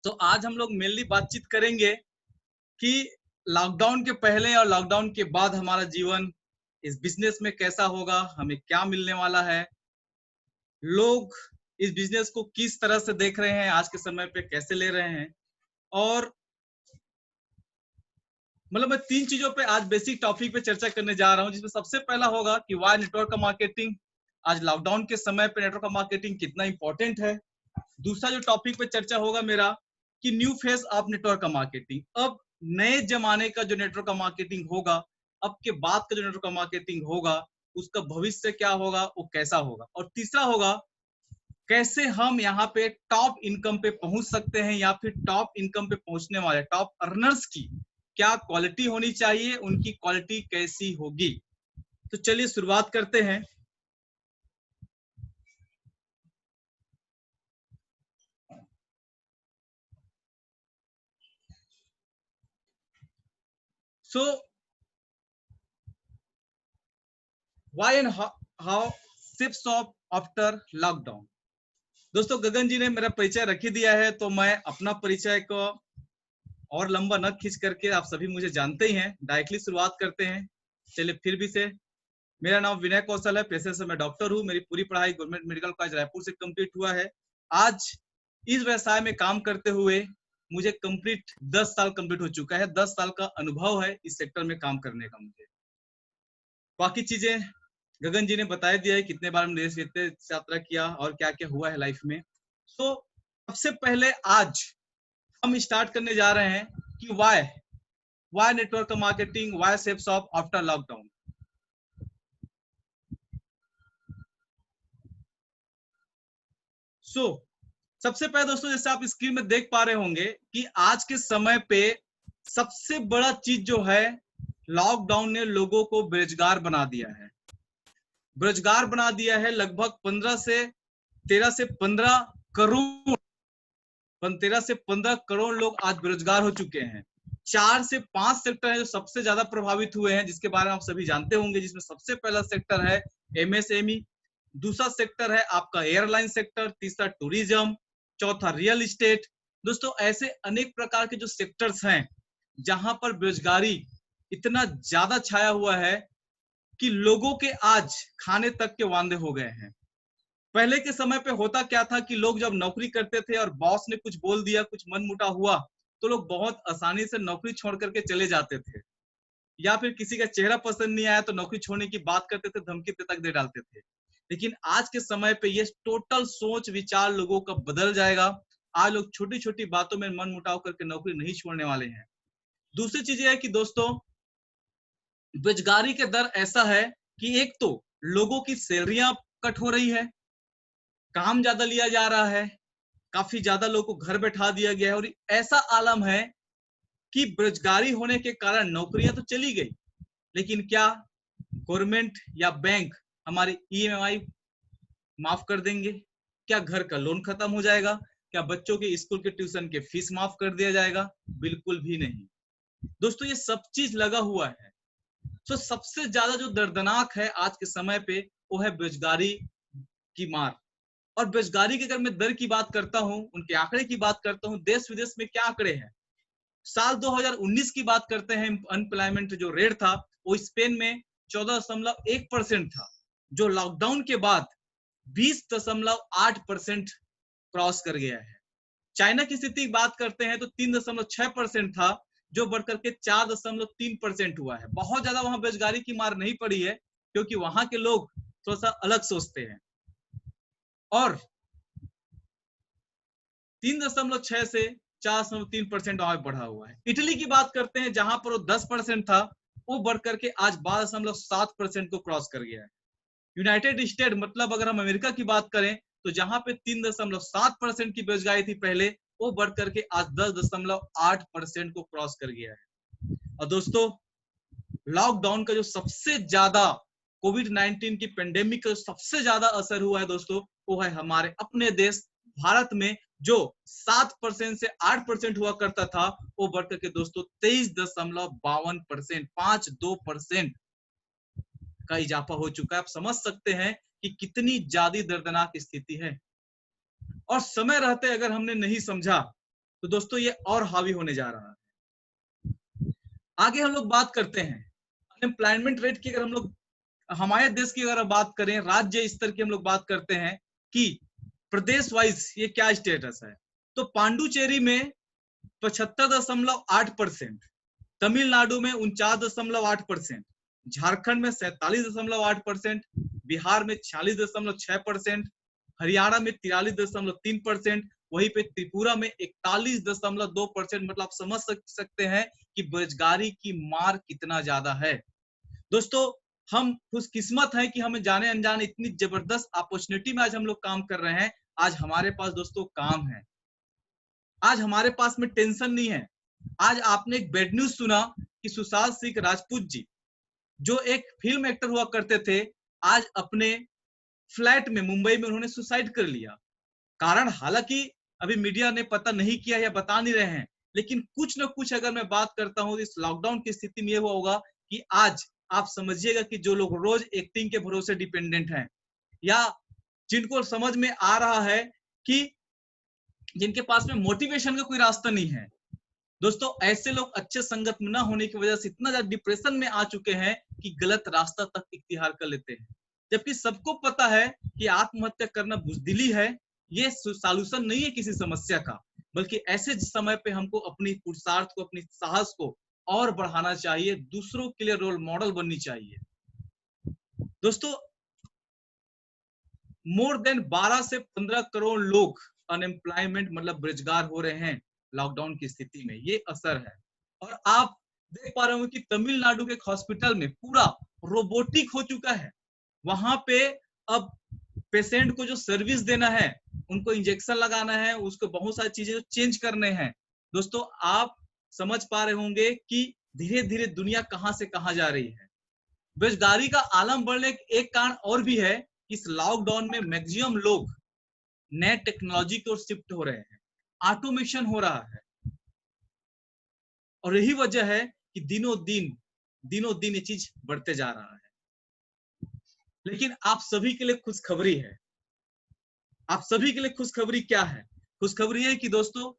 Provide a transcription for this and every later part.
तो आज हम लोग मेनली बातचीत करेंगे कि लॉकडाउन के पहले और लॉकडाउन के बाद हमारा जीवन इस बिजनेस में कैसा होगा, हमें क्या मिलने वाला है, लोग इस बिजनेस को किस तरह से देख रहे हैं, आज के समय पे कैसे ले रहे हैं। और मतलब मैं तीन चीजों पे आज बेसिक टॉपिक पे चर्चा करने जा रहा हूं, जिसमें सबसे पहला होगा कि वाई नेटवर्क मार्केटिंग, आज लॉकडाउन के समय पे नेटवर्क मार्केटिंग कितना इंपॉर्टेंट है। दूसरा जो टॉपिक पे चर्चा होगा मेरा कि new face of network marketing, अब नए जमाने का जो नेटवर्क मार्केटिंग होगा, अब के बाद का जो नेटवर्क मार्केटिंग होगा उसका भविष्य क्या होगा, वो कैसा होगा। और तीसरा होगा कैसे हम यहाँ पे टॉप इनकम पे पहुंच सकते हैं, या फिर टॉप इनकम पे पहुंचने वाले टॉप अर्नर्स की क्या क्वालिटी होनी चाहिए, उनकी क्वालिटी कैसी होगी। तो चलिए शुरुआत करते हैं। So why and how shifts of after lockdown. दोस्तों गगन जी ने मेरा परिचय रख ही दिया है, तो मैं अपना परिचय को और लंबा न खींच करके, आप सभी मुझे जानते ही हैं, डायरेक्टली शुरुआत करते हैं। चलिए फिर भी से, मेरा नाम विनय कौशल है, पेशे से मैं डॉक्टर हूँ। मेरी पूरी पढ़ाई गवर्नमेंट मेडिकल कॉलेज रायपुर से कंप्लीट हुआ है। आज इस व्यवसाय में काम करते हुए मुझे कंप्लीट 10 साल कंप्लीट हो चुका है। 10 साल का अनुभव है इस सेक्टर में काम करने का मुझे। बाकी चीजें गगन जी ने बता दिया है, कितने बार हमने देश यात्रा किया और क्या क्या हुआ है लाइफ में। तो सबसे पहले आज हम स्टार्ट करने जा रहे हैं कि why network marketing, why saves off after lockdown. So सबसे पहले दोस्तों, जैसे आप स्क्रीन में देख पा रहे होंगे कि आज के समय पे सबसे बड़ा चीज जो है, लॉकडाउन ने लोगों को बेरोजगार बना दिया है। बेरोजगार बना दिया है लगभग 13 से 15 करोड़ 13 से 15 करोड़ लोग आज बेरोजगार हो चुके हैं। 4 से 5 सेक्टर है जो सबसे ज्यादा प्रभावित हुए हैं, जिसके बारे में आप सभी जानते होंगे। जिसमें सबसे पहला सेक्टर है एमएसएमई, दूसरा सेक्टर है आपका एयरलाइन सेक्टर, तीसरा टूरिज्म, चौथा रियल एस्टेट। दोस्तों ऐसे अनेक प्रकार के जो सेक्टर्स हैं जहां पर बेरोजगारी इतना ज्यादा छाया हुआ है कि लोगों के आज खाने तक के वांदे हो गए हैं। पहले के समय पे होता क्या था कि लोग जब नौकरी करते थे और बॉस ने कुछ बोल दिया, कुछ मनमुटाव हुआ, तो लोग बहुत आसानी से नौकरी छोड़ करके चले जाते थे। या फिर किसी का चेहरा पसंद नहीं आया तो नौकरी छोड़ने की बात करते थे, धमकी तक दे डालते थे। लेकिन आज के समय पे ये टोटल सोच विचार लोगों का बदल जाएगा। आज लोग छोटी छोटी बातों में मन मुटाव करके नौकरी नहीं छोड़ने वाले हैं। दूसरी चीज ये है कि दोस्तों बेरोजगारी के दर ऐसा है कि एक तो लोगों की सैलरियां कट हो रही है, काम ज्यादा लिया जा रहा है, काफी ज्यादा लोगों को घर बैठा दिया गया है, और ऐसा आलम है कि बेरोजगारी होने के कारण नौकरियां तो चली गई, लेकिन क्या गवर्नमेंट या बैंक हमारी ईएमआई माफ कर देंगे? क्या घर का लोन खत्म हो जाएगा? क्या बच्चों के स्कूल के ट्यूशन के फीस माफ कर दिया जाएगा? बिल्कुल भी नहीं। दोस्तों ये सब चीज लगा हुआ है। तो सबसे ज्यादा जो दर्दनाक है आज के समय पे, वो है बेरोजगारी की मार। और बेरोजगारी की अगर मैं दर की बात करता हूं, उनके आंकड़े की बात करता हूं, देश विदेश में क्या आंकड़े हैं। साल 2019 की बात करते हैं, अनएम्प्लॉयमेंट जो रेट था वो स्पेन में 14.1% था, जो लॉकडाउन के बाद 20.8% क्रॉस कर गया है। चाइना की स्थिति की बात करते हैं तो 3.6% था, जो बढ़कर के 4.3% हुआ है। बहुत ज्यादा वहां बेरोजगारी की मार नहीं पड़ी है, क्योंकि वहां के लोग थोड़ा सा अलग सोचते हैं। और 3.6 से 4.3% वहां बढ़ा हुआ है। इटली की बात करते हैं, जहां पर वो 10% था, वो बढ़ करके आज 12.7% को क्रॉस कर गया है। यूनाइटेड स्टेट मतलब अगर हम अमेरिका की बात करें, तो जहां पे 3.7% की बेरोजगारी थी पहले, वो बढ़ करके आज 10.8% को क्रॉस कर गया है। और दोस्तों लॉकडाउन का जो सबसे ज्यादा, कोविड-19 की पेंडेमिक का सबसे ज्यादा असर हुआ है दोस्तों, वो है हमारे अपने देश भारत में, जो 7% से 8% हुआ करता था, वो बढ़कर के दोस्तों 23.52%, 52% का इजाफा हो चुका है। आप समझ सकते हैं कि कितनी ज्यादा दर्दनाक स्थिति है। और समय रहते अगर हमने नहीं समझा तो दोस्तों ये और हावी होने जा रहा है। आगे हम लोग बात करते हैं अनएम्प्लॉयमेंट रेट की। अगर हम लोग हमारे देश की अगर बात करें, राज्य स्तर की हम लोग बात करते हैं कि प्रदेश वाइज ये क्या स्टेटस है, तो पांडुचेरी में 75.8%, तमिलनाडु में 49.8%, झारखंड में 47.8%, बिहार में 46.6%, हरियाणा में 43.3%, वहीं पे त्रिपुरा में 41.2%। मतलब आप समझ सकते हैं कि बेरोजगारी की मार कितना ज्यादा है। दोस्तों हम खुशकिस्मत हैं कि हमें जाने अनजाने इतनी जबरदस्त अपॉर्चुनिटी में आज हम लोग काम कर रहे हैं। आज हमारे पास दोस्तों काम है, आज हमारे पास में टेंशन नहीं है। आज आपने एक बैड न्यूज सुना कि सुशांत सिंह राजपूत जी, जो एक फिल्म एक्टर हुआ करते थे, आज अपने फ्लैट में मुंबई में उन्होंने सुसाइड कर लिया। कारण हालांकि अभी मीडिया ने पता नहीं किया या बता नहीं रहे हैं, लेकिन कुछ न कुछ अगर मैं बात करता हूं, इस लॉकडाउन की स्थिति में यह हुआ होगा कि आज आप समझिएगा कि जो लोग रोज एक्टिंग के भरोसे डिपेंडेंट हैं, या जिनको समझ में आ रहा है कि जिनके पास में मोटिवेशन का कोई रास्ता नहीं है, दोस्तों ऐसे लोग अच्छे संगत में न होने की वजह से इतना ज्यादा डिप्रेशन में आ चुके हैं कि गलत रास्ता तक इख्तियार कर लेते हैं। जबकि सबको पता है कि आत्महत्या करना बुजदिली है, ये सॉल्यूशन नहीं है किसी समस्या का, बल्कि ऐसे समय पे हमको अपनी पुरुषार्थ को, अपनी साहस को और बढ़ाना चाहिए, दूसरों के लिए रोल मॉडल बननी चाहिए। दोस्तों मोर देन 12 से 15 करोड़ लोग अनएम्प्लॉयमेंट मतलब बेरोजगार हो रहे हैं लॉकडाउन की स्थिति में, ये असर है। और आप देख पा रहे होंगे कि तमिलनाडु के हॉस्पिटल में पूरा रोबोटिक हो चुका है। वहां पे अब पेशेंट को जो सर्विस देना है, उनको इंजेक्शन लगाना है, उसको बहुत सारी चीजें चेंज करने हैं। दोस्तों आप समझ पा रहे होंगे कि धीरे धीरे दुनिया कहां से कहां जा रही है। बेरोजगारी का आलम बढ़ने का एक कारण और भी है, इस लॉकडाउन में मैक्सिमम लोग नए टेक्नोलॉजी की ओर शिफ्ट हो रहे हैं, ऑटोमेशन हो रहा है, और यही वजह है कि दिनों दिन ये चीज बढ़ते जा रहा है। लेकिन आप सभी के लिए खुशखबरी है। आप सभी के लिए खुशखबरी क्या है? खुशखबरी है कि दोस्तों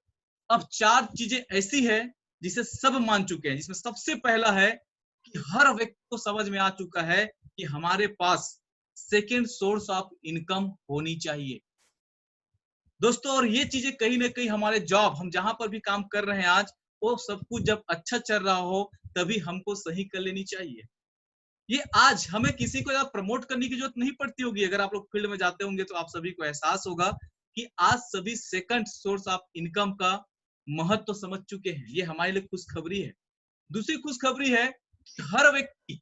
अब 4 चीजें ऐसी है जिसे सब मान चुके हैं, जिसमें सबसे पहला है कि हर व्यक्ति को समझ में आ चुका है कि हमारे पास सेकेंड सोर्स ऑफ इनकम होनी चाहिए दोस्तों। और ये चीजें कहीं ना कहीं हमारे जॉब, हम जहां पर भी काम कर रहे हैं आज, वो सब कुछ जब अच्छा चल रहा हो तभी हमको सही कर लेनी चाहिए। ये आज हमें किसी को प्रमोट करने की जरूरत नहीं पड़ती होगी। अगर आप लोग फील्ड में जाते होंगे तो आप सभी को एहसास होगा कि आज सभी सेकंड सोर्स ऑफ इनकम का महत्व तो समझ चुके हैं। ये हमारे लिए खुशखबरी है। दूसरी खुशखबरी है कि हर व्यक्ति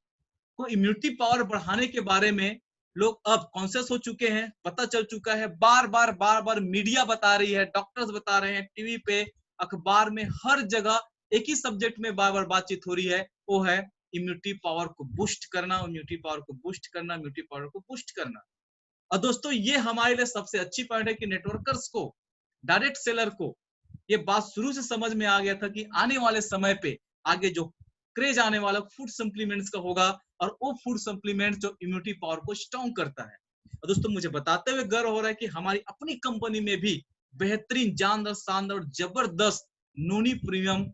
को इम्यूनिटी पावर बढ़ाने के बारे में लोग अब कॉन्शियस हो चुके हैं, पता चल चुका है। बार बार मीडिया बता रही है, डॉक्टर्स बता रहे हैं, टीवी पे, अखबार में, हर जगह एक ही सब्जेक्ट में बार बार बातचीत हो रही है, वो है इम्यूनिटी पावर को बूस्ट करना, इम्यूनिटी पावर को बूस्ट करना, इम्यूनिटी पावर को बूस्ट करना। और दोस्तों ये हमारे लिए सबसे अच्छी पॉइंट है कि नेटवर्कर्स को, डायरेक्ट सेलर को ये बात शुरू से समझ में आ गया था कि आने वाले समय पे आगे जो क्रेज आने वाला फूड सप्लीमेंट्स का होगा, और वो फूड सप्लीमेंट जो इम्यूनिटी पावर को स्ट्रॉन्ग करता है। और दोस्तों मुझे बताते हुए गर्व हो रहा है कि हमारी अपनी कंपनी में भी बेहतरीन, जानदार, शानदार और जबरदस्त नोनी प्रीमियम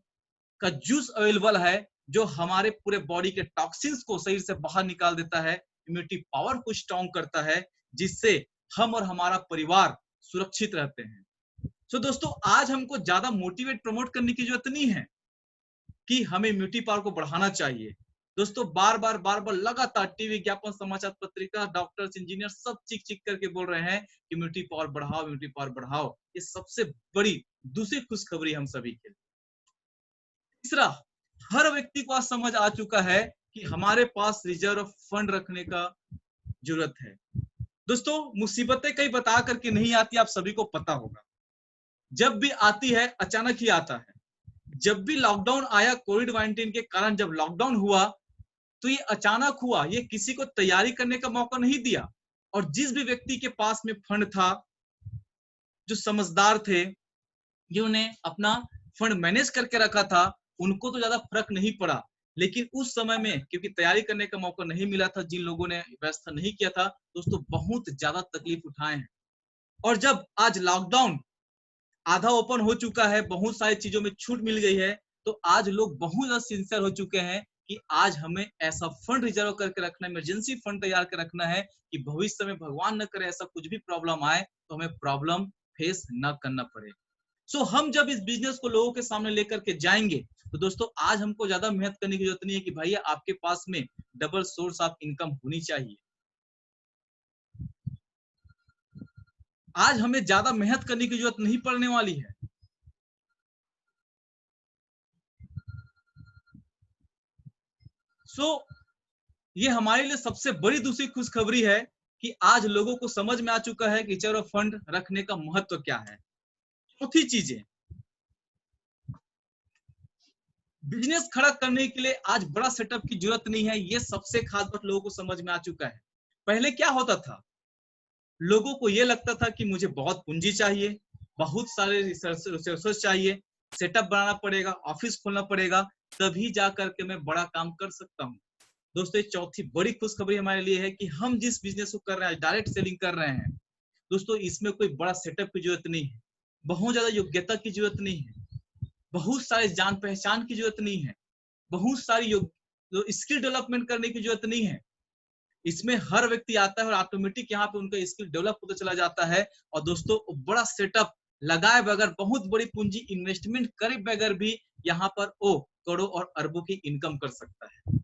का जूस अवेलेबल है, जो हमारे पूरे बॉडी के टॉक्सिन्स को शरीर से बाहर निकाल देता है, इम्यूनिटी पावर को स्ट्रॉन्ग करता है, जिससे हम और हमारा परिवार सुरक्षित रहते हैं। तो दोस्तों आज हमको ज्यादा मोटिवेट प्रमोट करने की जरूरत नहीं है कि हमें इम्यूनिटी पावर को बढ़ाना चाहिए। दोस्तों बार बार लगातार टीवी, विज्ञापन, समाचार पत्रिका, डॉक्टर्स, इंजीनियर सब चीख करके बोल रहे हैं इम्यूनिटी पावर बढ़ाओ, इम्यूनिटी पावर बढ़ाओ। ये सबसे बड़ी दूसरी खुशखबरी हम सभी के लिए। तीसरा, हर व्यक्ति को आज समझ आ चुका है कि हमारे पास रिजर्व फंड रखने का जरूरत है। दोस्तों मुसीबतें कई बता करके नहीं आती, आप सभी को पता होगा। जब भी आती है अचानक ही आता है। जब भी लॉकडाउन आया कोविड-19 के कारण, जब लॉकडाउन हुआ तो ये अचानक हुआ, ये किसी को तैयारी करने का मौका नहीं दिया। और जिस भी व्यक्ति के पास में फंड था, जो समझदार थे, जिन्होंने अपना फंड मैनेज करके रखा था, उनको तो ज्यादा फर्क नहीं पड़ा। लेकिन उस समय में क्योंकि तैयारी करने का मौका नहीं मिला था, जिन लोगों ने व्यवस्था नहीं किया था, दोस्तों बहुत ज्यादा तकलीफ उठाए हैं। और जब आज लॉकडाउन आधा ओपन हो चुका है, बहुत सारी चीजों में छूट मिल गई है। तो आज लोग बहुत ज्यादा सिंसियर हो चुके हैं कि आज हमें ऐसा फंड रिजर्व करके रखना है, इमरजेंसी फंड तैयार कर रखना है कि भविष्य में भगवान न करे ऐसा कुछ भी प्रॉब्लम आए तो हमें प्रॉब्लम फेस न करना पड़े। सो हम जब इस बिजनेस को लोगों के सामने लेकर के जाएंगे तो दोस्तों आज हमको ज्यादा मेहनत करने की जरूरत नहीं है कि भैया आपके पास में डबल सोर्स ऑफ इनकम होनी चाहिए। आज हमें ज्यादा मेहनत करने की जरूरत नहीं पड़ने वाली है। सो ये हमारे लिए सबसे बड़ी दूसरी खुशखबरी है कि आज लोगों को समझ में आ चुका है कि चलो फंड रखने का महत्व क्या है। चौथी चीजें, बिजनेस खड़ा करने के लिए आज बड़ा सेटअप की जरूरत नहीं है। ये सबसे खास बात लोगों को समझ में आ चुका है। पहले क्या होता था, लोगों को यह लगता था कि मुझे बहुत पूंजी चाहिए, बहुत सारे रिसोर्सेस चाहिए, सेटअप बनाना पड़ेगा, ऑफिस खोलना पड़ेगा, तभी जा करके मैं बड़ा काम कर सकता हूँ। दोस्तों चौथी बड़ी खुशखबरी हमारे लिए है कि हम जिस बिजनेस को कर रहे हैं, डायरेक्ट सेलिंग कर रहे हैं दोस्तों, इसमें कोई बड़ा सेटअप की जरूरत नहीं है, बहुत ज्यादा योग्यता की जरूरत नहीं है, बहुत सारे जान पहचान की जरूरत नहीं है, बहुत सारी स्किल डेवलपमेंट करने की जरूरत नहीं है। इसमें हर व्यक्ति आता है और ऑटोमेटिक यहाँ पे उनका स्किल डेवलप होता चला जाता है। और दोस्तों बड़ा सेटअप लगाए बगैर, बहुत बड़ी पूंजी इन्वेस्टमेंट करे बगैर भी यहाँ पर वो करोड़ों और अरबों की इनकम कर सकता है।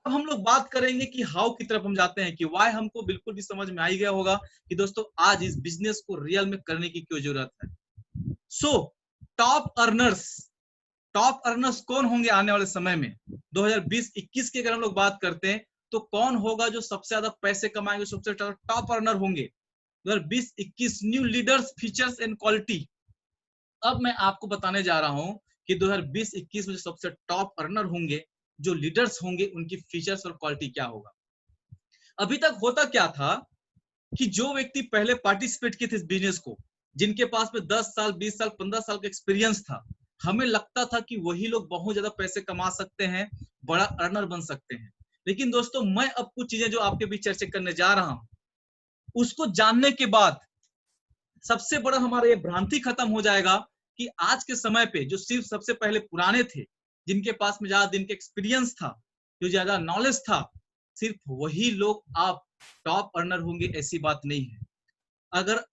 अब हम लोग बात करेंगे कि हाउ की तरफ हम जाते हैं कि वाई हमको बिल्कुल भी समझ में आ ही गया होगा कि दोस्तों आज इस बिजनेस को रियल में करने की क्यों जरूरत है। सो टॉप अर्नर्स कौन होंगे आने वाले समय में 2020-21 की अगर हम लोग बात करते हैं तो कौन होगा जो सबसे ज्यादा पैसे कमाएंगे, सबसे टॉप अर्नर होंगे 2020-21 new leaders, features and quality. अब मैं आपको बताने जा रहा हूं कि 2020-21 में जो सबसे टॉप अर्नर होंगे, जो लीडर्स होंगे, उनकी फीचर्स और क्वालिटी क्या होगा। अभी तक होता क्या था कि जो व्यक्ति पहले पार्टिसिपेट किए थे इस बिजनेस को, जिनके पास में 10 साल 20 साल 15 साल का एक्सपीरियंस था, हमें लगता था कि वही लोग बहुत ज्यादा पैसे कमा सकते हैं, बड़ा अर्नर बन सकते हैं। लेकिन दोस्तों मैं अब कुछ चीजें जो आपके बीच चर्चा करने जा रहा हूं, उसको जानने के बाद सबसे बड़ा हमारा ये भ्रांति खत्म हो जाएगा कि आज के समय पे जो सिर्फ सबसे पहले पुराने थे, जिनके पास में ज्यादा दिन का एक्सपीरियंस था, जो ज्यादा नॉलेज था, सिर्फ वही लोग आप टॉप अर्नर होंगे, ऐसी बात नहीं है। अगर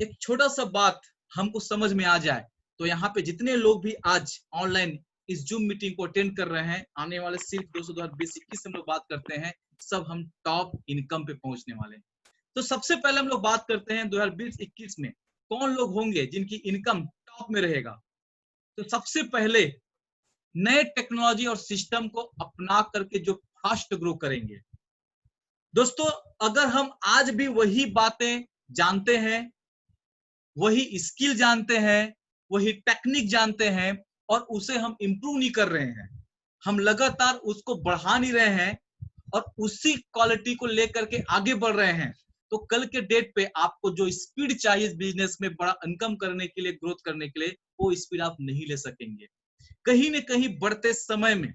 एक छोटा सा बात हमको समझ में आ जाए तो यहाँ पे जितने लोग भी आज ऑनलाइन इस जूम मीटिंग को अटेंड कर रहे हैं, आने वाले सिर्फ 2020-21 हम लोग बात करते हैं, सब हम टॉप इनकम पे पहुंचने वाले हैं। तो सबसे पहले हम लोग बात करते हैं 2020-21 में कौन लोग होंगे जिनकी इनकम टॉप में रहेगा। तो सबसे पहले नए टेक्नोलॉजी और सिस्टम को अपना करके जो फास्ट ग्रो करेंगे। दोस्तों अगर हम आज भी वही बातें जानते हैं, वही स्किल जानते हैं, वही टेक्निक जानते हैं और उसे हम इंप्रूव नहीं कर रहे हैं, हम लगातार उसको बढ़ा नहीं रहे हैं और उसी क्वालिटी को लेकर के आगे बढ़ रहे हैं, तो कल के डेट पे आपको जो स्पीड चाहिए इस बिजनेस में बड़ा इनकम करने के लिए, ग्रोथ करने के लिए, वो स्पीड आप नहीं ले सकेंगे। कहीं ना कहीं बढ़ते समय में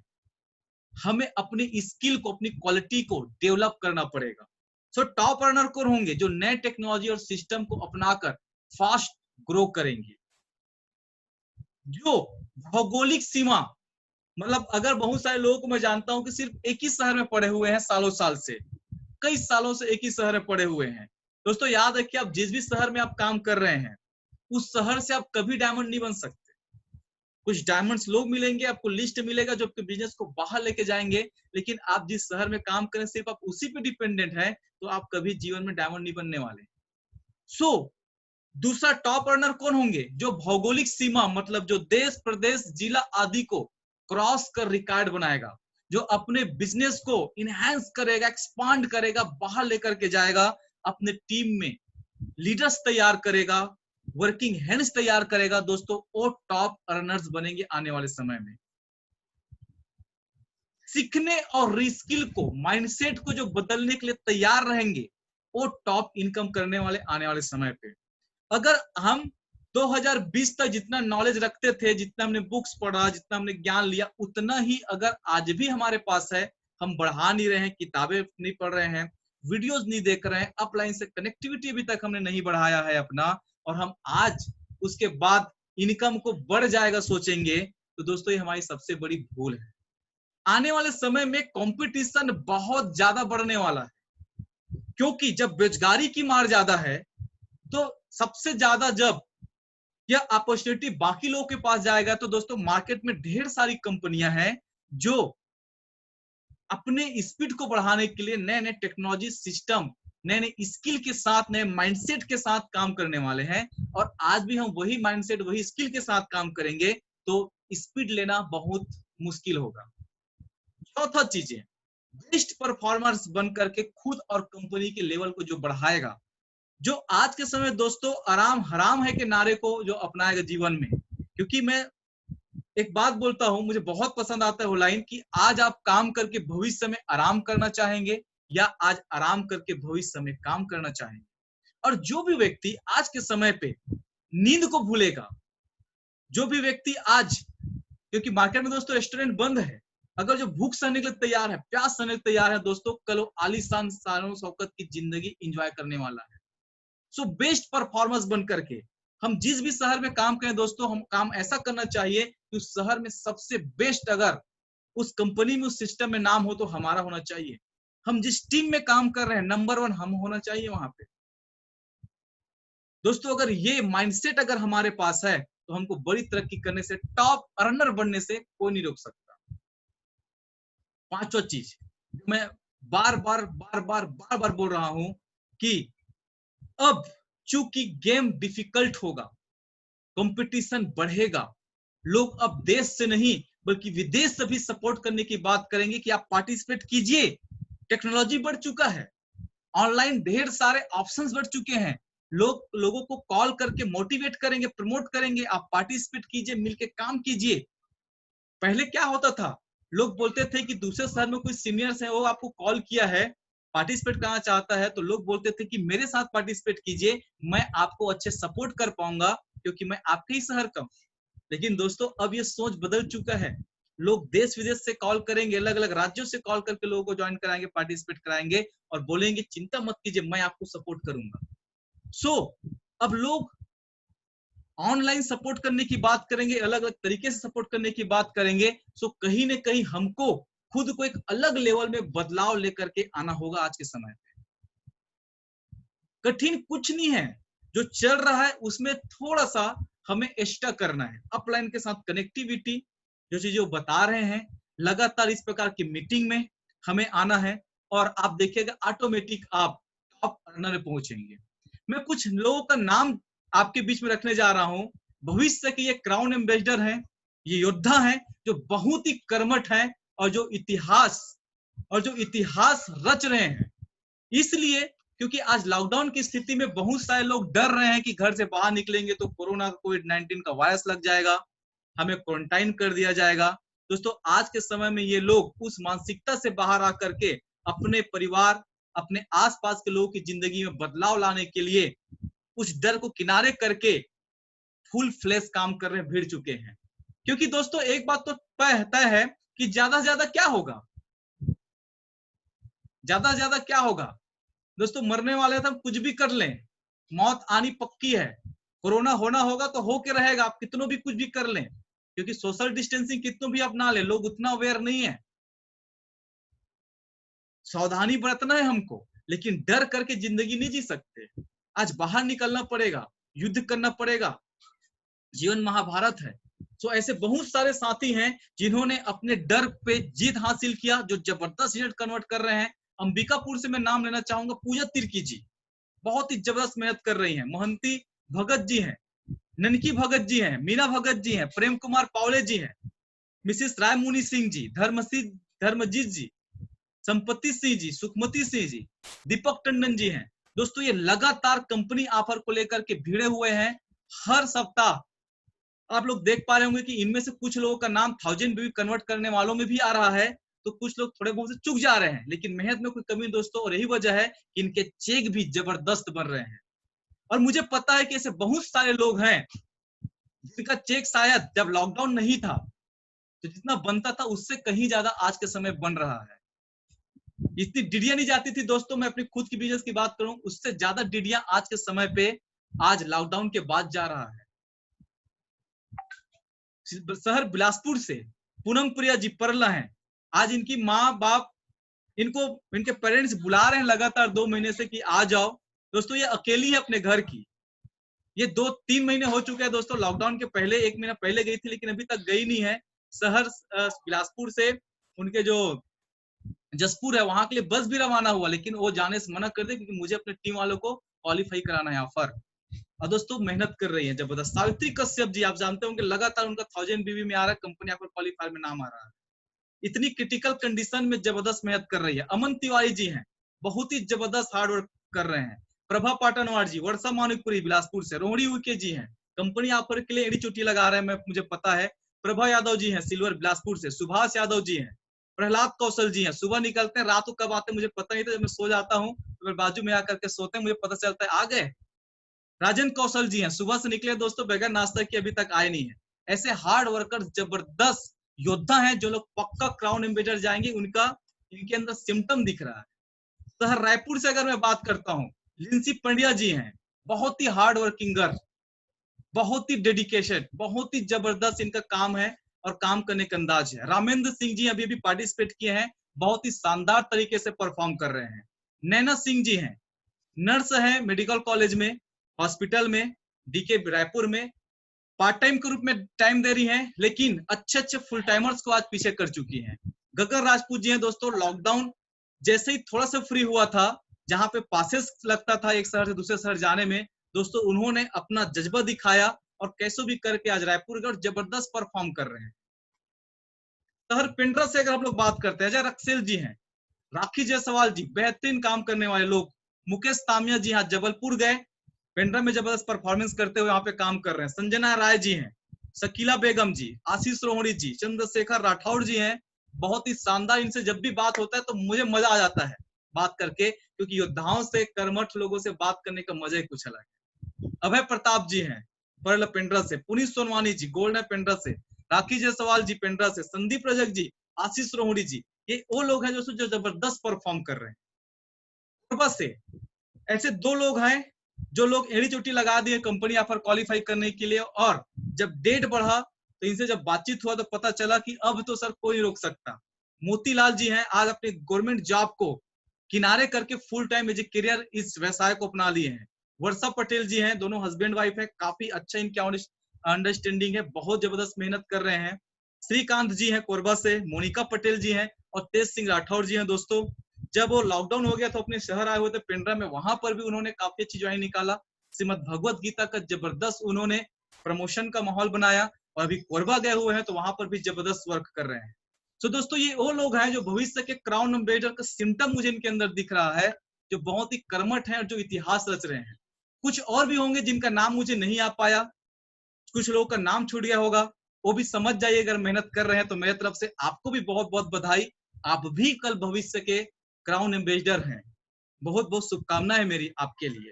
हमें अपनी स्किल को, अपनी क्वालिटी को डेवलप करना पड़ेगा। सो टॉप अर्नर कौन होंगे जो नए टेक्नोलॉजी और सिस्टम को अपनाकर फास्ट ग्रो करेंगे। जो भौगोलिक सीमा, मतलब अगर बहुत सारे लोगों को मैं जानता हूं कि सिर्फ एक ही शहर में पड़े हुए हैं, सालों साल से, कई सालों से एक ही शहर में पड़े हुए हैं। दोस्तों याद रखिए, आप जिस भी शहर में आप काम कर रहे हैं, उस शहर से आप कभी डायमंड नहीं बन सकते। कुछ डायमंड्स लोग मिलेंगे, आपको लिस्ट मिलेगा जो आपके बिजनेस को बाहर लेके जाएंगे, लेकिन आप जिस शहर में काम करें सिर्फ आप उसी पे डिपेंडेंट है, तो आप कभी जीवन में डायमंड नहीं बनने वाले। सो दूसरा टॉप अर्नर कौन होंगे जो भौगोलिक सीमा, मतलब जो देश प्रदेश जिला आदि को क्रॉस कर रिकॉर्ड बनाएगा, जो अपने बिजनेस को इनहेंस करेगा, एक्सपांड करेगा, बाहर लेकर के जाएगा, अपने टीम में लीडर्स तैयार करेगा, वर्किंग हैंड्स तैयार करेगा। दोस्तों वो टॉप अर्नर्स बनेंगे आने वाले समय में। सीखने और रीस्किल को, माइंडसेट को जो बदलने के लिए तैयार रहेंगे, वो टॉप इनकम करने वाले आने वाले समय पे। अगर हम 2020 तक जितना नॉलेज रखते थे, जितना हमने बुक्स पढ़ा, जितना हमने ज्ञान लिया, उतना ही अगर आज भी हमारे पास है, हम बढ़ा नहीं रहे हैं, किताबें नहीं पढ़ रहे हैं, वीडियोस नहीं देख रहे हैं, अपलाइन से कनेक्टिविटी अभी तक हमने नहीं बढ़ाया है अपना, और हम आज उसके बाद इनकम को बढ़ जाएगा सोचेंगे, तो दोस्तों ये हमारी सबसे बड़ी भूल है। आने वाले समय में कंपटीशन बहुत ज्यादा बढ़ने वाला है, क्योंकि जब बेरोजगारी की मार ज्यादा है तो सबसे ज्यादा जब यह अपॉर्चुनिटी बाकी लोगों के पास जाएगा, तो दोस्तों मार्केट में ढेर सारी कंपनियां हैं जो अपने स्पीड को बढ़ाने के लिए नए नए टेक्नोलॉजी सिस्टम, नए नए स्किल के साथ, नए माइंडसेट के साथ काम करने वाले हैं। और आज भी हम वही माइंडसेट, वही स्किल के साथ काम करेंगे तो स्पीड लेना बहुत मुश्किल होगा। चौथा चीज है, बेस्ट परफॉर्मर्स बन करके खुद और कंपनी के लेवल को जो बढ़ाएगा, जो आज के समय दोस्तों आराम हराम है के नारे को जो अपनाएगा जीवन में। क्योंकि मैं एक बात बोलता हूं, मुझे बहुत पसंद आता है वो लाइन कि आज आप काम करके भविष्य में आराम करना चाहेंगे या आज आराम करके भविष्य में काम करना चाहेंगे। और जो भी व्यक्ति आज के समय पे नींद को भूलेगा, जो भी व्यक्ति आज, क्योंकि मार्केट में दोस्तों रेस्टोरेंट बंद है, अगर जो भूख सहने के लिए तैयार है, प्यास सहने के लिए तैयार है दोस्तों, कल वो आलीशान शान शौकत की जिंदगी एंजॉय करने वाला है। सो बेस्ट परफॉर्मेंस बन करके हम जिस भी शहर में काम करें दोस्तों, हम काम ऐसा करना चाहिए कि उस शहर में सबसे बेस्ट, अगर उस कंपनी में, उस सिस्टम में नाम हो तो हमारा होना चाहिए। हम जिस टीम में काम कर रहे हैं नंबर 1 हम होना चाहिए वहां पे। दोस्तों अगर ये माइंडसेट अगर हमारे पास है तो हमको बड़ी तरक्की करने से, टॉप अर्नर बनने से कोई नहीं रोक सकता। पांचवा चीज जो मैं बार बार बोल रहा हूं कि अब चूंकि गेम डिफिकल्ट होगा, कंपटीशन बढ़ेगा, लोग अब देश से नहीं बल्कि विदेश से भी सपोर्ट करने की बात करेंगे कि आप पार्टिसिपेट कीजिए। टेक्नोलॉजी बढ़ चुका है, ऑनलाइन ढेर सारे ऑप्शंस बढ़ चुके हैं, लोगों को कॉल करके मोटिवेट करेंगे, प्रमोट करेंगे, आप पार्टिसिपेट कीजिए, मिलके काम कीजिए। पहले क्या होता था, लोग बोलते थे कि दूसरे शहर में कोई सीनियर्स है, वो आपको कॉल किया है, पार्टिसिपेट करना चाहता है, तो लोग बोलते थे कि मेरे साथ पार्टिसिपेट कीजिए, मैं आपको अच्छे सपोर्ट कर पाऊंगा क्योंकि मैं आपके ही शहर का हूं। लेकिन दोस्तों अब ये सोच बदल चुका है, लोग देश विदेश से कॉल करेंगे, अलग अलग राज्यों से कॉल करके लोगों को ज्वाइन कराएंगे, पार्टिसिपेट कराएंगे और बोलेंगे चिंता मत कीजिए, मैं आपको सपोर्ट करूंगा। सो अब लोग ऑनलाइन सपोर्ट करने की बात करेंगे, अलग अलग तरीके से सपोर्ट करने की बात करेंगे। सो कहीं ना कहीं हमको खुद को एक अलग लेवल में बदलाव लेकर के आना होगा। आज के समय पे कठिन कुछ नहीं है, जो चल रहा है उसमें थोड़ा सा हमें एक्स्ट्रा करना है। अपलाइन के साथ कनेक्टिविटी, जो चीजें वो बता रहे हैं, लगातार इस प्रकार की मीटिंग में हमें आना है और आप देखिएगा ऑटोमेटिक आप टॉप अर्नर में पहुंचेंगे। मैं कुछ लोगों का नाम आपके बीच में रखने जा रहा हूं, भविष्य के ये क्राउन एम्बेसडर हैं, ये योद्धा हैं जो बहुत ही कर्मठ हैं और जो इतिहास रच रहे हैं। इसलिए क्योंकि आज लॉकडाउन की स्थिति में बहुत सारे लोग डर रहे हैं कि घर से बाहर निकलेंगे तो कोरोना कोविड-19 का वायरस लग जाएगा, हमें क्वारंटाइन कर दिया जाएगा। दोस्तों आज के समय में ये लोग उस मानसिकता से बाहर आकर के अपने परिवार, अपने आसपास के लोगों की जिंदगी में बदलाव लाने के लिए उस डर को किनारे करके फुल फ्लैश काम कर रहे, भिड़ चुके हैं। क्योंकि दोस्तों एक बात तो तय है कि ज्यादा से ज्यादा क्या होगा, ज्यादा से ज्यादा क्या होगा दोस्तों, मरने वाले तो हम कुछ भी कर लें, मौत आनी पक्की है, कोरोना होना होगा तो होके रहेगा, आप कितनों भी कुछ भी कर लें, क्योंकि सोशल डिस्टेंसिंग कितनों भी अपना ले, लोग उतना अवेयर नहीं है। सावधानी बरतना है हमको, लेकिन डर करके जिंदगी नहीं जी सकते। आज बाहर निकलना पड़ेगा, युद्ध करना पड़ेगा, जीवन महाभारत है। तो ऐसे बहुत सारे साथी हैं जिन्होंने अपने डर पे जीत हासिल किया, जो जबरदस्त रिजल्ट कन्वर्ट कर रहे हैं। अंबिकापुर से मैं नाम लेना चाहूंगा, पूजा तिर्की जी बहुत ही जबरदस्त मेहनत कर रही हैं। महंती भगत जी हैं, ननकी भगत जी हैं, मीना भगत जी हैं, प्रेम कुमार पावले जी हैं, मिसिस राय मुनि सिंह जी, धर्मजीत जी, संपत्ति सिंह जी, सुखमती सिंह जी, दीपक टंडन जी हैं। दोस्तों ये लगातार कंपनी ऑफर को लेकर के भिड़े हुए हैं। हर सप्ताह आप लोग देख पा रहे होंगे कि इनमें से कुछ लोगों का नाम 1000 BB कन्वर्ट करने वालों में भी आ रहा है, तो कुछ लोग थोड़े बहुत से चूक जा रहे हैं, लेकिन मेहनत में कोई कमी दोस्तों, और यही वजह है कि इनके चेक भी जबरदस्त बन रहे हैं। और मुझे पता है कि ऐसे बहुत सारे लोग हैं जिनका चेक शायद जब लॉकडाउन नहीं था तो जितना बनता था उससे कहीं ज्यादा आज के समय बन रहा है। इतनी डिडियां नहीं जाती थी दोस्तों, मैं अपनी खुद की बिजनेस की बात करूं, उससे ज्यादा डिडियां आज के समय पे आज लॉकडाउन के बाद जा रहा है। शहर बिलासपुर से पूनम प्रिया जी परला हैं। आज इनकी माँ बाप इनको इनके पेरेंट्स बुला रहे हैं लगातार 2 महीने से कि आ जाओ। दोस्तों ये अकेली है अपने घर की। ये 2-3 महीने हो चुके हैं दोस्तों, लॉकडाउन के पहले 1 महीना पहले गई थी, लेकिन अभी तक गई नहीं है। शहर बिलासपुर से उनके जो जसपुर है वहां के लिए बस भी रवाना हुआ, लेकिन वो जाने से मना कर दे क्योंकि मुझे अपने टीम वालों को क्वालिफाई कराना है यहाँ पर। और दोस्तों मेहनत कर रही है जबरदस्त। सावित्री कश्यप जी आप जानते होंगे, लगातार उनका 1000 बीवी में आ रहा है, कंपनी यहाँ पर क्वालिफायर में नाम आ रहा है। इतनी क्रिटिकल कंडीशन में जबरदस्त मेहनत कर रही है। अमन तिवारी जी हैं, बहुत ही जबरदस्त हार्ड वर्क कर रहे हैं। प्रभा पाटनवार जी वर्षा मानिकपुरी बिलासपुर से। रोहिणी उइके जी हैं, कंपनी ऑफर के लिए एडी चोटी लगा रहे हैं, मुझे पता है। प्रभा यादव जी हैं सिल्वर बिलासपुर से। सुभाष यादव जी हैं। प्रहलाद कौशल जी हैं, सुबह निकलते हैं, रात को कब आते हैं मुझे पता नहीं था, जब मैं सो जाता हूँ तो बाजू में आकर के सोते हैं, मुझे पता चलता है आ गए। राजेंद्र कौशल जी हैं, सुबह से निकले दोस्तों, बगैर नाश्ता के अभी तक आए नहीं है। ऐसे हार्ड वर्कर जबरदस्त योद्धा हैं जो लोग पक्का क्राउन एम्बेसडर जाएंगे, उनका इनके अंदर सिम्टम दिख रहा है। शहर रायपुर से अगर मैं बात करता हूँ, लिंसी पंड्या जी हैं, बहुत ही हार्ड वर्किंग गर्ल, बहुत ही डेडिकेशन, बहुत ही जबरदस्त इनका काम है और काम करने का अंदाज है। रामेंद्र सिंह जी अभी पार्टिसिपेट किए हैं, बहुत ही शानदार तरीके से परफॉर्म कर रहे हैं। नैना सिंह जी हैं, नर्स है मेडिकल कॉलेज में, हॉस्पिटल में, डीके रायपुर में, पार्ट टाइम के रूप में टाइम दे रही हैं, लेकिन अच्छे अच्छे फुल टाइमर्स को आज पीछे कर चुकी हैं। गगन राजपूत जी हैं दोस्तों, लॉकडाउन जैसे ही थोड़ा सा फ्री हुआ था, जहां पे पासेस लगता था एक शहर से दूसरे शहर जाने में, दोस्तों उन्होंने अपना जज्बा दिखाया और कैसे भी करके आज रायपुर गए, जबरदस्त परफॉर्म कर रहे हैं। शहर पिंडरा से अगर हम लोग बात करते हैं, अजय रक्सेल जी हैं, राखी जायसवाल जी, बेहतरीन काम करने वाले लोग। मुकेश तामिया जी यहाँ जबलपुर गए, पेंड्रा में जबरदस्त परफॉर्मेंस करते हुए यहाँ पे काम कर रहे हैं। संजना राय जी हैं, शकीला बेगम जी, आशीष रोहणी जी, चंद्रशेखर राठौड़ जी हैं, बहुत ही शानदार। इनसे जब भी बात होता है तो मुझे मजा आ जाता है बात करके, क्योंकि योद्धाओं से, कर्मठ लोगों से बात करने का मजा ही कुछ अलग है। अभय प्रताप जी हैं परल पेंड्रा से। पुनीत सोनवानी जी गोल्ड है पेंड्रा से। राखी जायसवाल जी पेंड्रा से। संदीप रजक जी, आशीष रोहणी जी, ये वो लोग हैं जो जबरदस्त परफॉर्म कर रहे हैं। बस से ऐसे 2 लोग हैं जो लोग एड़ी चोटी लगा दिए कंपनी ऑफर क्वालिफाई करने के लिए, और जब डेट बढ़ा तो इनसे जब बातचीत हुआ तो पता चला कि अब तो सर कोई रोक सकता। मोतीलाल जी हैं, आज अपने गवर्नमेंट जॉब को किनारे करके full time as a career इस व्यवसाय को अपना लिए हैं। वर्षा पटेल जी हैं, दोनों हस्बैंड वाइफ है, काफी अच्छा इनके अंडरस्टैंडिंग है, बहुत जबरदस्त मेहनत कर रहे हैं। श्रीकांत जी हैं कोरबा से। मोनिका पटेल जी हैं और तेज सिंह राठौर जी हैं। दोस्तों जब वो लॉकडाउन हो गया तो अपने शहर आए हुए थे पेंड्रा में, वहां पर भी उन्होंने काफी अच्छी ज्वाइन निकाला। श्रीमद भगवत गीता का जबरदस्त उन्होंने प्रमोशन का माहौल बनाया, और अभी कोरबा गए हुए हैं तो वहां पर भी जबरदस्त वर्क कर रहे हैं। तो दोस्तों ये वो लोग हैं जो भविष्य के क्राउन एम्बेसडर का सिम्टम मुझे इनके अंदर दिख रहा है, जो बहुत ही कर्मठ हैं और जो इतिहास रच रहे हैं। कुछ और भी होंगे जिनका नाम मुझे नहीं आ पाया, कुछ लोगों का नाम छूट गया होगा, वो भी समझ जाइए, अगर मेहनत कर रहे हैं तो मेरे तरफ से आपको भी बहुत बहुत बधाई। आप भी कल भविष्य के क्राउन एम्बेसडर हैं। बहुत बहुत शुभकामनाएं है मेरी आपके लिए।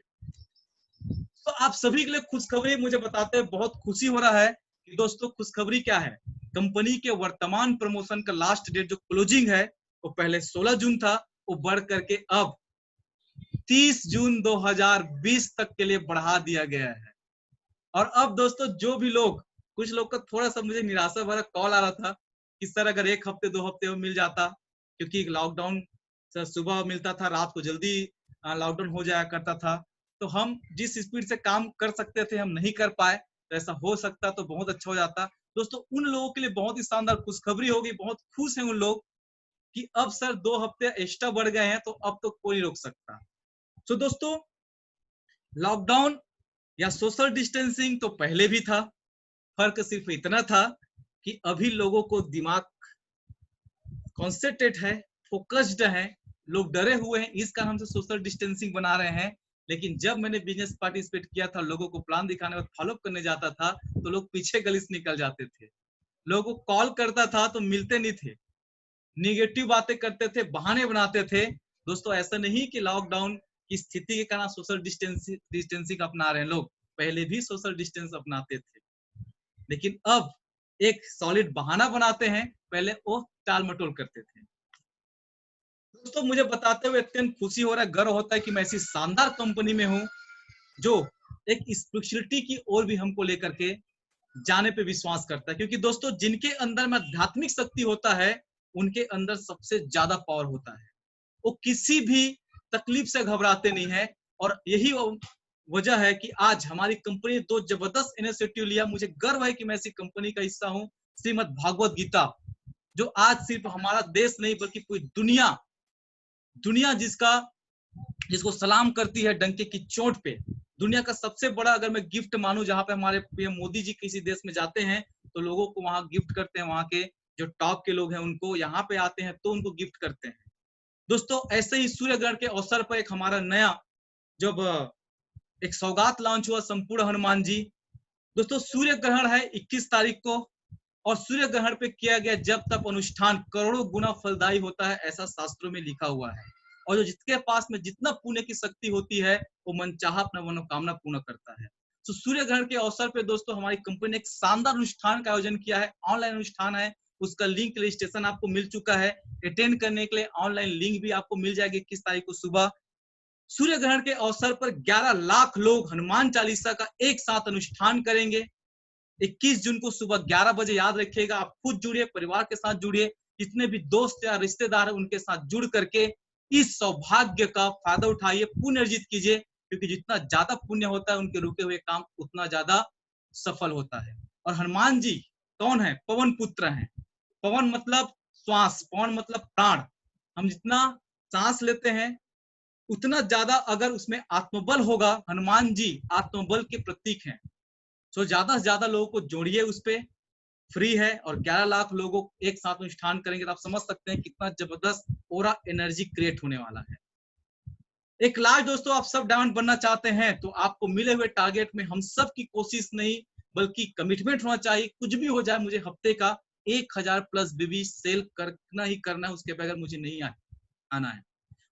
तो आप सभी के लिए खुशखबरी मुझे बताते हैं बहुत खुशी हो रहा है कि दोस्तों खुशखबरी क्या है, कंपनी के वर्तमान प्रमोशन का लास्ट डेट जो क्लोजिंग है वो पहले 16 जून था, वो बढ़ करके अब 30 जून 2020 तक के लिए बढ़ा दिया गया है। और अब दोस्तों जो भी लोग, कुछ लोग का थोड़ा सा मुझे निराशा भरा कॉल आ रहा था कि सर अगर 1 हफ्ते 2 हफ्ते में मिल जाता, क्योंकि लॉकडाउन सुबह मिलता था, रात को जल्दी लॉकडाउन हो जाया करता था, तो हम जिस स्पीड से काम कर सकते थे हम नहीं कर पाए, तो ऐसा हो सकता तो बहुत अच्छा हो जाता। दोस्तों उन लोगों के लिए बहुत ही शानदार खुशखबरी होगी, बहुत खुश हैं उन लोग कि अब सर 2 हफ्ते एक्स्ट्रा बढ़ गए हैं तो अब तो कोई नहीं रोक सकता। तो दोस्तों लॉकडाउन या सोशल डिस्टेंसिंग तो पहले भी था, फर्क सिर्फ इतना था कि अभी लोगों को दिमाग कॉन्सेंट्रेट है, फोकस्ड है, लोग डरे हुए हैं, इस कारण से सोशल डिस्टेंसिंग बना रहे हैं। लेकिन जब मैंने बिजनेस पार्टिसिपेट किया था, लोगों को प्लान दिखाने में फॉलो करने जाता था तो लोग पीछे गली से निकल जाते थे, लोगों को कॉल करता था तो मिलते नहीं थे, निगेटिव बातें करते थे, बहाने बनाते थे। दोस्तों ऐसा नहीं कि लॉकडाउन की स्थिति के कारण सोशल डिस्टेंसिंग अपना रहे हैं लोग, पहले भी सोशल डिस्टेंस अपनाते थे, लेकिन अब एक सॉलिड बहाना बनाते हैं, पहले वो टाल मटोल करते थे। दोस्तों मुझे बताते हुए अत्यंत खुशी हो रहा है, गर्व होता है कि मैं ऐसी शानदार कंपनी में हूं जो एक स्पिरिचुअलिटी की ओर भी हमको लेकर के जाने पे विश्वास करता है। क्योंकि दोस्तों जिनके अंदर में आध्यात्मिक शक्ति होता है उनके अंदर सबसे ज्यादा पावर होता है। वो किसी भी तकलीफ से घबराते नहीं है। और यही वजह है कि आज हमारी कंपनी ने 2 जबरदस्त इनिशिएटिव लिया। मुझे गर्व है कि मैं ऐसी कंपनी का हिस्सा हूं, श्रीमद् भागवत गीता, जो आज सिर्फ हमारा देश नहीं बल्कि पूरी दुनिया जिसको सलाम करती है डंके की चोट पे। दुनिया का सबसे बड़ा अगर मैं गिफ्ट मानूं, जहां पे हमारे पीएम मोदी जी किसी देश में जाते हैं तो लोगों को वहां गिफ्ट करते हैं, वहां के जो टॉप के लोग हैं उनको यहाँ पे आते हैं तो उनको गिफ्ट करते हैं। दोस्तों ऐसे ही सूर्य ग्रहण के अवसर पर एक हमारा नया जब एक सौगात लॉन्च हुआ, संपूर्ण हनुमान जी। दोस्तों सूर्य ग्रहण है 21 तारीख को, और सूर्य ग्रहण पे किया गया जब तक अनुष्ठान करोड़ों गुना फलदायी होता है, ऐसा शास्त्रों में लिखा हुआ है। और जो जिसके पास में जितना पुण्य की शक्ति होती है वो मनचाहा अपना मनोकामना पूर्ण करता है। तो सूर्य ग्रहण के अवसर पे दोस्तों हमारी कंपनी ने एक शानदार अनुष्ठान का आयोजन किया है। ऑनलाइन अनुष्ठान है, उसका लिंक रजिस्ट्रेशन आपको मिल चुका है। अटेंड करने के लिए ऑनलाइन लिंक भी आपको मिल जाएगी 21 तारीख को सुबह। सूर्य ग्रहण के अवसर पर 11 लाख लोग हनुमान चालीसा का एक साथ अनुष्ठान करेंगे। 21 जून को सुबह 11 बजे, याद रखिएगा। आप खुद जुड़िए, परिवार के साथ जुड़िए, जितने भी दोस्त या रिश्तेदार है उनके साथ जुड़ करके इस सौभाग्य का फायदा उठाइए, पुण्य अर्जित कीजिए। क्योंकि जितना ज्यादा पुण्य होता है उनके रुके हुए काम उतना ज्यादा सफल होता है। और हनुमान जी कौन है? पवन पुत्र हैं। पवन मतलब श्वास, पवन मतलब प्राण। हम जितना सांस लेते हैं उतना ज्यादा अगर उसमें आत्मबल होगा, हनुमान जी आत्मबल के प्रतीक हैं। सो ज्यादा से ज्यादा लोगों को जोड़िए, उस पे फ्री है। और 11 लाख लोगों एक साथ अनुष्ठान करेंगे तो आप समझ सकते हैं कितना जबरदस्त ओरा एनर्जी क्रिएट होने वाला है। एक लास्ट दोस्तों, आप सब डायमंड बनना चाहते हैं तो आपको मिले हुए टारगेट में हम सब की कोशिश नहीं बल्कि कमिटमेंट होना चाहिए। कुछ भी हो जाए मुझे हफ्ते का 1000 प्लस बीबी सेल करना ही करना है, उसके बगैर मुझे नहीं आना है।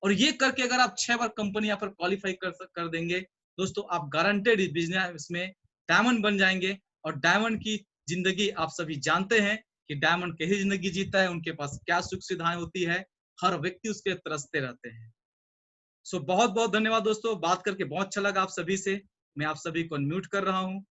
और ये करके अगर आप 6 बार कंपनी यहाँ पर क्वालिफाई कर देंगे दोस्तों, आप गारंटेड बिजनेस में डायमंड बन जाएंगे। और डायमंड की जिंदगी आप सभी जानते हैं कि डायमंड कैसी जिंदगी जीता है, उनके पास क्या सुख सुविधाएं होती है, हर व्यक्ति उसके तरसते रहते हैं। सो बहुत बहुत धन्यवाद दोस्तों, बात करके बहुत अच्छा लगा आप सभी से। मैं आप सभी को अनम्यूट कर रहा हूं।